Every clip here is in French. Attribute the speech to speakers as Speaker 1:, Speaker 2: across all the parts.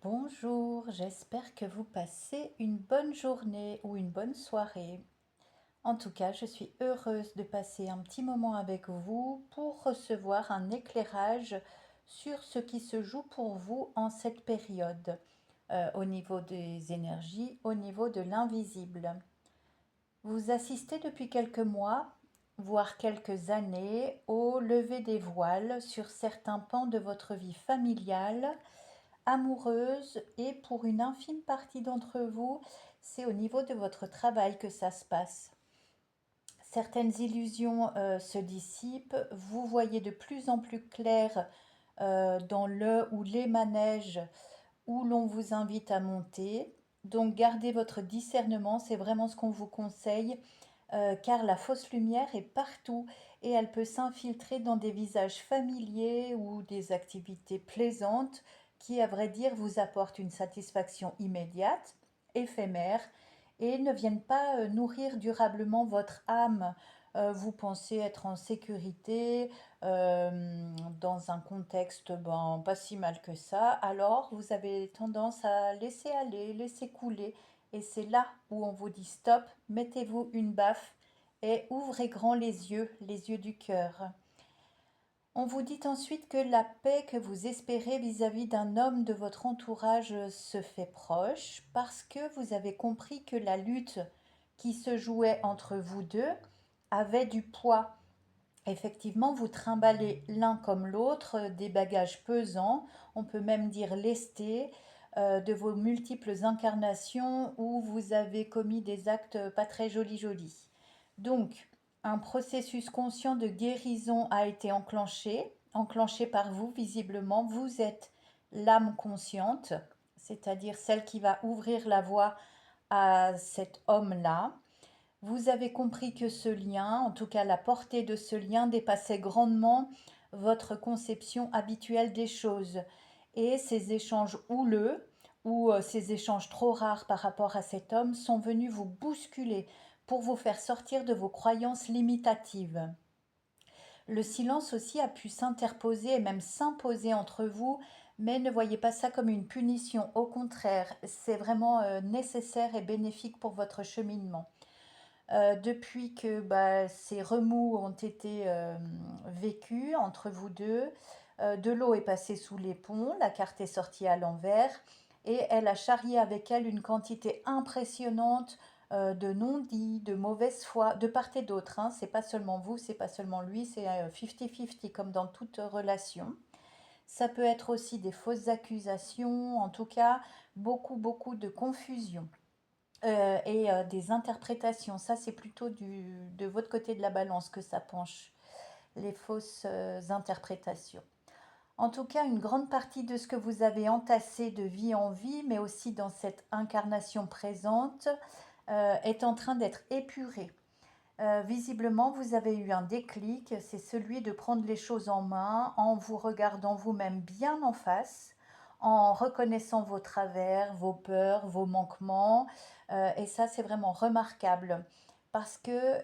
Speaker 1: Bonjour, j'espère que vous passez une bonne journée ou une bonne soirée. En tout cas, je suis heureuse de passer un petit moment avec vous pour recevoir un éclairage sur ce qui se joue pour vous en cette période, au niveau des énergies, au niveau de l'invisible. Vous assistez depuis quelques mois, voire quelques années, au lever des voiles sur certains pans de votre vie familiale, amoureuse, et pour une infime partie d'entre vous, c'est au niveau de votre travail que ça se passe. Certaines illusions se dissipent, vous voyez de plus en plus clair dans le ou les manèges où l'on vous invite à monter. Donc gardez votre discernement, c'est vraiment ce qu'on vous conseille, car la fausse lumière est partout et elle peut s'infiltrer dans des visages familiers ou des activités plaisantes qui, à vrai dire, vous apportent une satisfaction immédiate, éphémère, et ne viennent pas nourrir durablement votre âme. Vous pensez être en sécurité, dans un contexte pas si mal que ça, alors vous avez tendance à laisser aller, laisser couler. Et c'est là où on vous dit stop, mettez-vous une baffe et ouvrez grand les yeux du cœur. On vous dit ensuite que la paix que vous espérez vis-à-vis d'un homme de votre entourage se fait proche parce que vous avez compris que la lutte qui se jouait entre vous deux avait du poids. Effectivement, vous trimballez l'un comme l'autre des bagages pesants, on peut même dire lestés, de vos multiples incarnations où vous avez commis des actes pas très jolis jolis. Donc, un processus conscient de guérison a été enclenché par vous visiblement. Vous êtes l'âme consciente, c'est-à-dire celle qui va ouvrir la voie à cet homme-là. Vous avez compris que ce lien, en tout cas la portée de ce lien, dépassait grandement votre conception habituelle des choses. Et ces échanges houleux, ou ces échanges trop rares par rapport à cet homme, sont venus vous bousculer pour vous faire sortir de vos croyances limitatives. Le silence aussi a pu s'interposer et même s'imposer entre vous, mais ne voyez pas ça comme une punition. Au contraire, c'est vraiment nécessaire et bénéfique pour votre cheminement. Depuis que ces remous ont été vécus entre vous deux, de l'eau est passée sous les ponts, la carte est sortie à l'envers et elle a charrié avec elle une quantité impressionnante de non-dits, de mauvaise foi, de part et d'autre. Hein. C'est pas seulement vous, c'est pas seulement lui, c'est 50-50 comme dans toute relation. Ça peut être aussi des fausses accusations, en tout cas beaucoup de confusion et des interprétations. Ça, c'est plutôt de votre côté de la balance que ça penche, les fausses interprétations. En tout cas, une grande partie de ce que vous avez entassé de vie en vie, mais aussi dans cette incarnation présente, est en train d'être épuré. Visiblement, vous avez eu un déclic, c'est celui de prendre les choses en main en vous regardant vous-même bien en face, en reconnaissant vos travers, vos peurs, vos manquements. Et ça, c'est vraiment remarquable parce que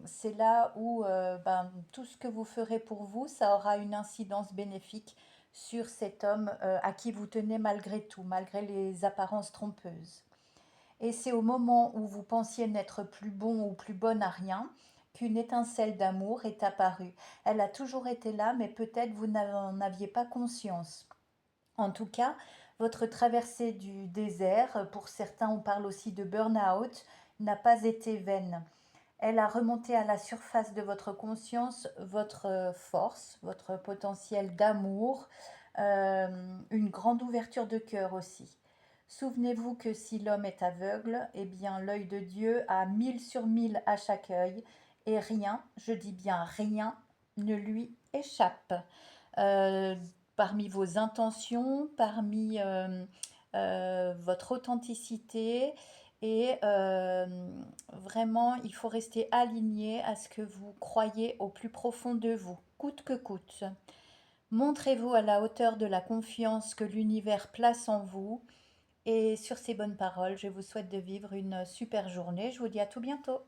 Speaker 1: c'est là où tout ce que vous ferez pour vous, ça aura une incidence bénéfique sur cet homme à qui vous tenez malgré tout, malgré les apparences trompeuses. Et c'est au moment où vous pensiez n'être plus bon ou plus bonne à rien qu'une étincelle d'amour est apparue. Elle a toujours été là, mais peut-être vous n'en aviez pas conscience. En tout cas, votre traversée du désert, pour certains on parle aussi de burn-out, n'a pas été vaine. Elle a remonté à la surface de votre conscience votre force, votre potentiel d'amour, une grande ouverture de cœur aussi. Souvenez-vous que si l'homme est aveugle, eh bien l'œil de Dieu a 1000 sur 1000 à chaque œil et rien, je dis bien rien, ne lui échappe. Euh, Parmi vos intentions, parmi votre authenticité et vraiment il faut rester aligné à ce que vous croyez au plus profond de vous, coûte que coûte. Montrez-vous à la hauteur de la confiance que l'univers place en vous et sur ces bonnes paroles, je vous souhaite de vivre une super journée. Je vous dis à tout bientôt.